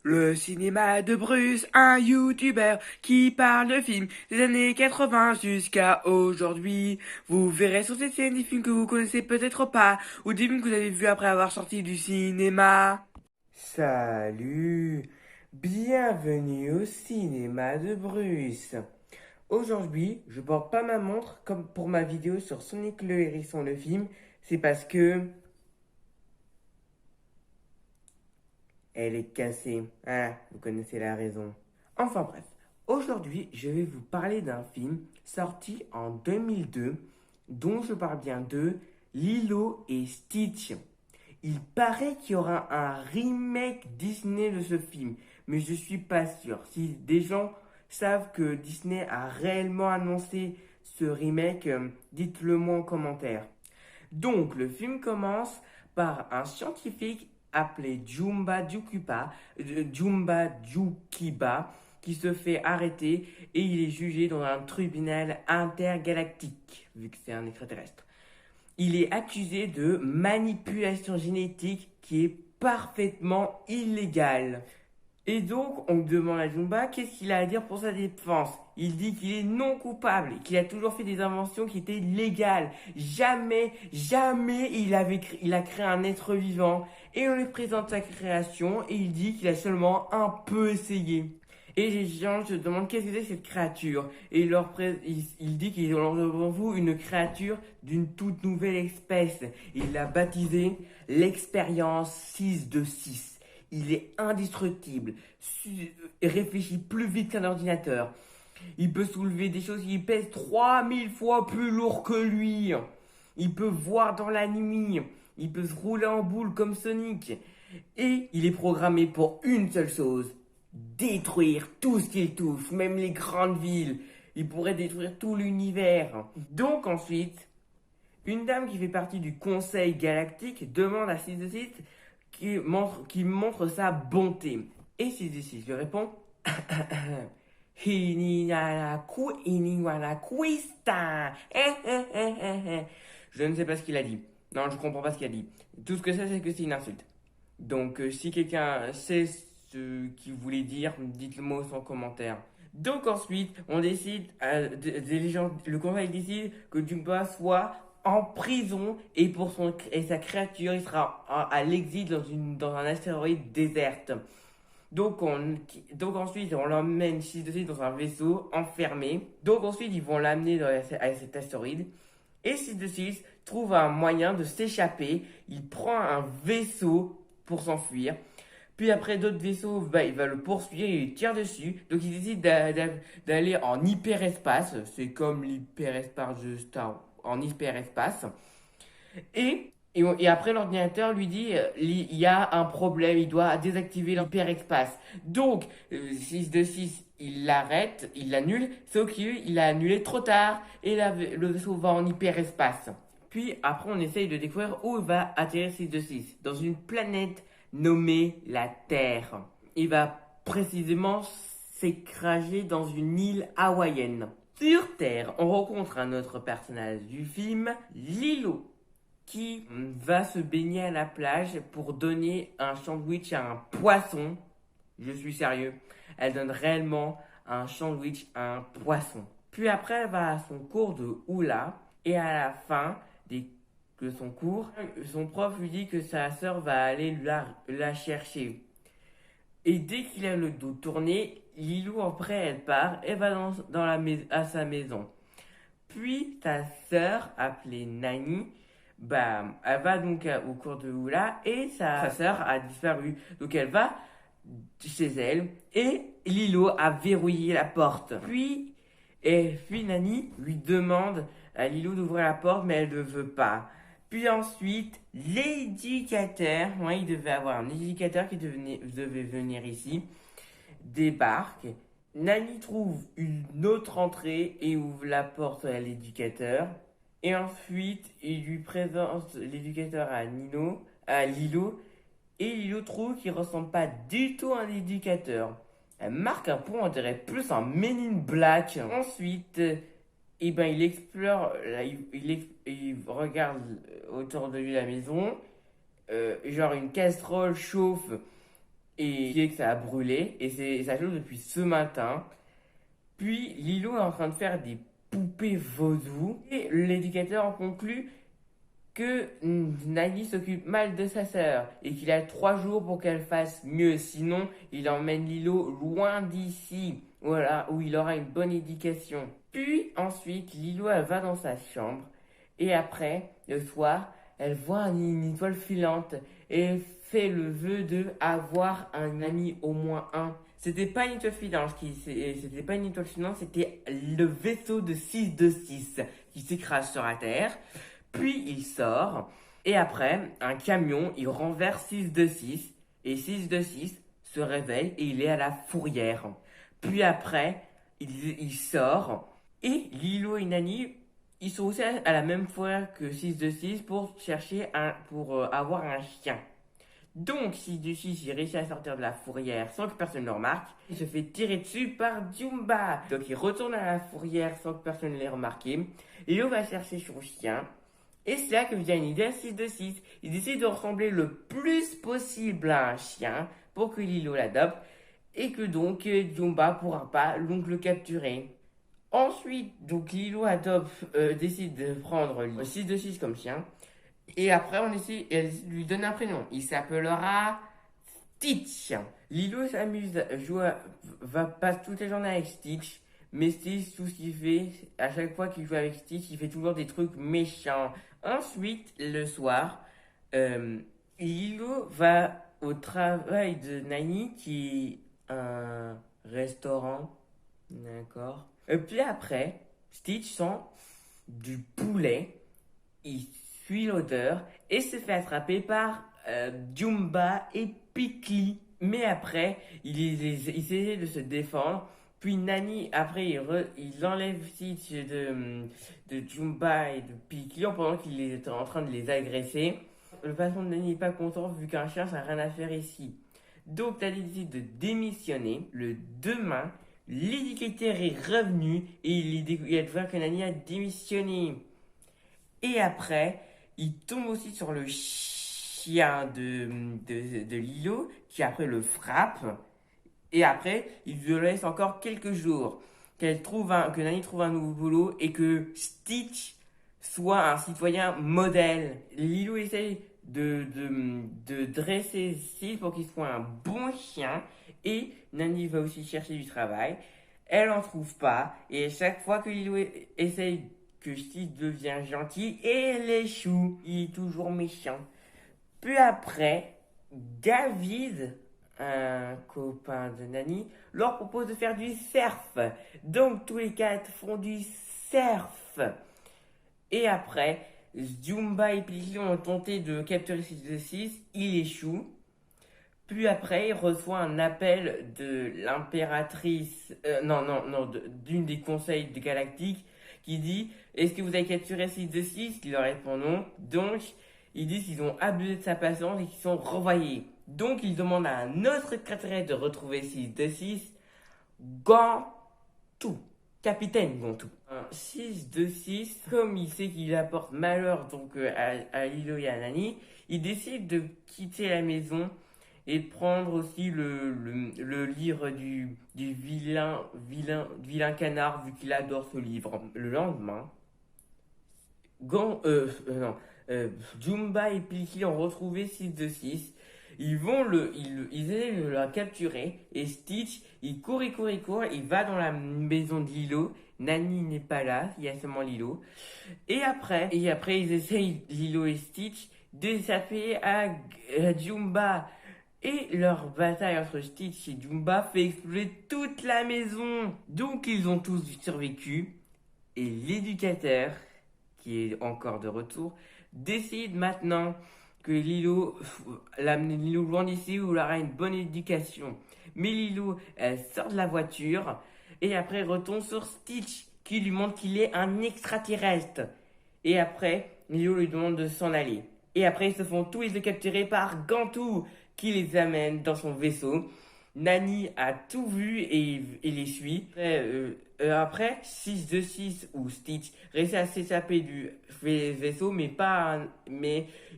Le cinéma de Bruce, un youtubeur qui parle de films des années 80 jusqu'à aujourd'hui. Vous verrez sur cette chaîne des films que vous connaissez peut-être pas, ou des films que vous avez vus après avoir sorti du cinéma. Salut, bienvenue au cinéma de Bruce. Aujourd'hui, je porte pas ma montre comme pour ma vidéo sur Sonic le Hérisson le film, c'est parce que elle est cassée. Ah, vous connaissez la raison. Enfin bref, aujourd'hui, je vais vous parler d'un film sorti en 2002, dont je parle bien de Lilo et Stitch. Il paraît qu'il y aura un remake Disney de ce film, mais je suis pas sûr. Si des gens savent que Disney a réellement annoncé ce remake, dites-le moi en commentaire. Donc, le film commence par un scientifique appelé Jumba Jukiba, qui se fait arrêter et il est jugé dans un tribunal intergalactique, vu que c'est un extraterrestre. Il est accusé de manipulation génétique qui est parfaitement illégale. Et donc, on demande à Jumba qu'est-ce qu'il a à dire pour sa défense. Il dit qu'il est non coupable, qu'il a toujours fait des inventions qui étaient légales. Jamais il a créé un être vivant. Et on lui présente sa création et il dit qu'il a seulement un peu essayé. Et les gens se demandent qu'est-ce que c'est cette créature. Et il dit qu'il a devant vous une créature d'une toute nouvelle espèce. Il l'a baptisée l'expérience 6 de 6. Il est indestructible, réfléchit plus vite qu'un ordinateur. Il peut soulever des choses qui pèsent 3000 fois plus lourd que lui. Il peut voir dans la nuit. Il peut se rouler en boule comme Sonic. Et il est programmé pour une seule chose. Détruire tout ce qu'il touche, même les grandes villes. Il pourrait détruire tout l'univers. Donc ensuite, une dame qui fait partie du Conseil Galactique demande à 6 de 6 qui montre sa bonté. Et 6 de 6 lui répond Iniwanakuista. Je ne sais pas ce qu'il a dit. Non, je comprends pas ce qu'il a dit. Tout ce que c'est que c'est une insulte. Donc, si quelqu'un sait ce qu'il voulait dire, dites-le moi en commentaire. Donc ensuite, on décide, le conseil décide que Jumba soit en prison et sa créature, il sera à l'exil dans un astéroïde déserte. Donc ensuite, on l'emmène dans un vaisseau enfermé. Donc ensuite, ils vont l'amener à cet astéroïde. Et 6 de 6 trouve un moyen de s'échapper. Il prend un vaisseau pour s'enfuir. Puis après d'autres vaisseaux, il va le poursuivre et il tire dessus. Donc il décide d'aller en hyperespace. C'est comme l'hyperespace de Star en hyperespace. Et après, l'ordinateur lui dit il y a un problème, il doit désactiver l'hyperespace. Donc, 6 de 6, il l'arrête, il l'annule, sauf qu'il l'a annulé trop tard et le vaisseau va en hyperespace. Puis après, on essaye de découvrir où va atterrir 6 de 6, dans une planète nommée la Terre. Il va précisément s'écraser dans une île hawaïenne. Sur Terre, on rencontre un autre personnage du film, Lilo, qui va se baigner à la plage pour donner un sandwich à un poisson. Je suis sérieux. Elle donne réellement un sandwich à un poisson. Puis après, elle va à son cours de hula. Et à la fin de son cours, son prof lui dit que sa sœur va aller la chercher. Et dès qu'il a le dos tourné, Lilou, après, elle part et va à sa maison. Puis, sa sœur, appelée Nani, elle va donc au cours de hula et sa sœur a disparu. Donc elle va chez elle et Lilo a verrouillé la porte. Puis Nani lui demande à Lilo d'ouvrir la porte, mais elle ne veut pas. Puis ensuite, l'éducateur, il devait avoir un éducateur qui devait venir ici, débarque. Nani trouve une autre entrée et ouvre la porte à l'éducateur. Et ensuite, il lui présente l'éducateur à Lilo, et Lilo trouve qu'il ressemble pas du tout à un éducateur. Elle marque un point, on dirait plus un Men in Black. Ensuite, il explore, il regarde autour de lui la maison, genre une casserole chauffe et qui est que ça a brûlé et ça joue depuis ce matin. Puis Lilo est en train de faire des poupées vaudou et l'éducateur en conclut que Nani s'occupe mal de sa sœur et qu'il a 3 jours pour qu'elle fasse mieux. Sinon, il emmène Lilo loin d'ici, voilà, où il aura une bonne éducation. Puis ensuite, Lilo, elle va dans sa chambre et après, le soir, elle voit une étoile filante et elle fait le vœu de avoir un ami au moins un. C'était pas une étoile filante, c'était pas une étoile filante, c'était le vaisseau de 626 qui s'écrase sur la Terre. Puis il sort, et après, un camion, il renverse 626, et 626 se réveille et il est à la fourrière. Puis après, il sort, et Lilo et Nani, ils sont aussi à la même fourrière que 626 pour chercher pour avoir un chien. Donc, 626, il réussit à sortir de la fourrière sans que personne ne le remarque. Il se fait tirer dessus par Jumba. Donc, il retourne à la fourrière sans que personne ne l'ait remarqué. Lilo va chercher son chien. Et c'est là que vient une idée à 626. Il décide de ressembler le plus possible à un chien pour que Lilo l'adopte et que donc Jumba pourra pas donc le capturer. Ensuite, donc Lilo décide de prendre le 626 comme chien. Et après, elle lui donne un prénom. Il s'appellera Stitch. Lilo s'amuse, passe toute la journée avec Stitch. Mais Stitch, tout ce qu'il fait, à chaque fois qu'il joue avec Stitch, il fait toujours des trucs méchants. Ensuite, le soir, Lilo va au travail de Nani, qui est un restaurant. D'accord. Et puis après, Stitch sent du poulet. Il suit l'odeur et se fait attraper par Jumba et Pikli. Mais après, il essaie de se défendre. Puis Nani, après, il enlève Stitch de Jumba et de Pikli pendant qu'il était en train de les agresser. Le patron de Nani n'est pas content vu qu'un chien, ça n'a rien à faire ici. Donc, Nani décide de démissionner. Le demain, l'éducateur est revenu et il a découvert que Nani a démissionné. Et après, il tombe aussi sur le chien de Lilo, qui après le frappe. Et après, il le laisse encore quelques jours. Que Nani trouve un nouveau boulot et que Stitch soit un citoyen modèle. Lilo essaye de dresser Stitch pour qu'il soit un bon chien. Et Nani va aussi chercher du travail. Elle en trouve pas. Et chaque fois que Lilo essaye que Stitch devient gentil et elle échoue. Il est toujours méchant. Puis après, David, un copain de Nani, leur propose de faire du surf. Donc tous les quatre font du surf. Et après, Jumba et Pili ont tenté de capturer 626. Il échoue. Puis après, il reçoit un appel de l'impératrice, d'une des conseils de Galactique qui dit: Est-ce que vous avez capturé 626? Il leur répond non. Donc, ils disent qu'ils ont abusé de sa patience et qu'ils sont renvoyés. Donc, il demande à un autre extraterrestre de retrouver 626, Gantou, capitaine Gantou. 626, comme il sait qu'il apporte malheur donc à Lilo et à Nani, il décide de quitter la maison et de prendre aussi le livre du vilain canard, vu qu'il adore ce livre. Le lendemain, Jumba et Pilki ont retrouvé 626. Ils essaient de la capturer et Stitch, il court, il va dans la maison de Lilo. Nani n'est pas là, il y a seulement Lilo. Et après ils essayent, Lilo et Stitch, d'échapper à Jumba. Et leur bataille entre Stitch et Jumba fait exploser toute la maison. Donc ils ont tous survécu. Et l'éducateur, qui est encore de retour, décide maintenant que l'amener Lilo loin d'ici où il aura une bonne éducation. Mais Lilo, elle sort de la voiture et après retombe sur Stitch qui lui montre qu'il est un extraterrestre. Et après, Lilo lui demande de s'en aller. Et après, ils se font tous les deux capturer par Gantou qui les amène dans son vaisseau. Nani a tout vu et les suit. Après 626 ou Stitch réussit à s'échapper du vaisseau, mais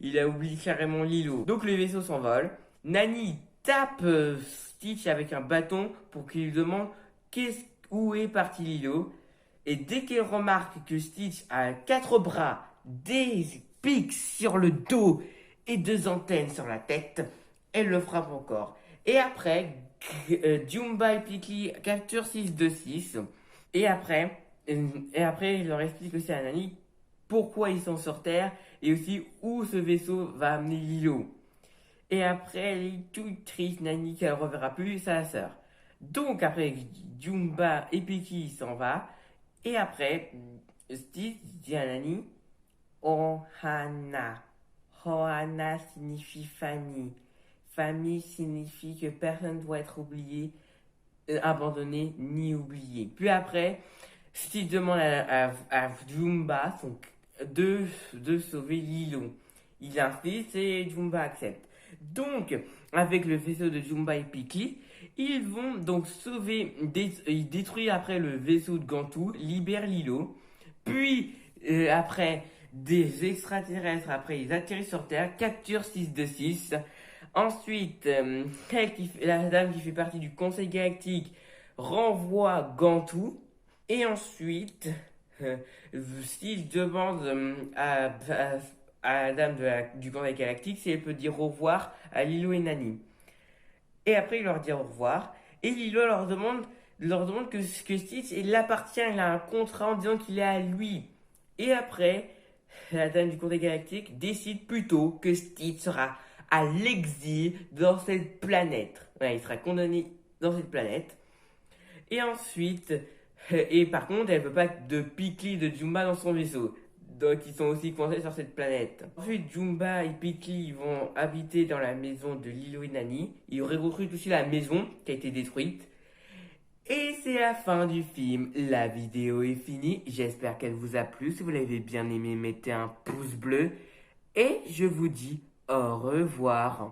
il a oublié carrément Lilo. Donc le vaisseau s'envole. Nani tape Stitch avec un bâton pour qu'il lui demande où est parti Lilo. Et dès qu'elle remarque que Stitch a 4 bras, des pics sur le dos et 2 antennes sur la tête, elle le frappe encore. Et après, Jumba et Pikli capturent 626. Et après, il leur explique aussi à Nani pourquoi ils sont sur Terre et aussi où ce vaisseau va amener Lilo. Et après, elle est toute triste, Nani, qu'elle ne reverra plus sa sœur. Donc après, Jumba et Pikli s'en va. Et après, Stitch dit à Nani, Ohana. Ohana signifie famille. Famille signifie que personne ne doit être oublié, abandonné ni oublié. Puis après, Stitch demande à Jumba de sauver Lilo. Il insiste et Jumba accepte. Donc, avec le vaisseau de Jumba et Pikli, ils vont donc ils détruisent après le vaisseau de Gantu, libèrent Lilo. Puis, après, des extraterrestres, après, ils atterrissent sur Terre, capturent 626. Ensuite, la dame qui fait partie du Conseil Galactique renvoie Gantu. Et ensuite, Steve demande à la dame du Conseil Galactique si elle peut dire au revoir à Lilo et Nani. Et après, il leur dit au revoir. Et Lilo leur demande que Stitch, il appartient, il a un contrat en disant qu'il est à lui. Et après, la dame du Conseil Galactique décide plutôt que Stitch sera à l'exil dans cette planète. Voilà, il sera condamné dans cette planète. Et ensuite, et par contre, elle ne veut pas de Pikli de Jumba dans son vaisseau. Donc, ils sont aussi coincés sur cette planète. Ensuite, Jumba et Pikli vont habiter dans la maison de Lilo et Nani. Ils recrutent aussi la maison qui a été détruite. Et c'est la fin du film. La vidéo est finie. J'espère qu'elle vous a plu. Si vous l'avez bien aimé, mettez un pouce bleu. Et je vous dis au revoir.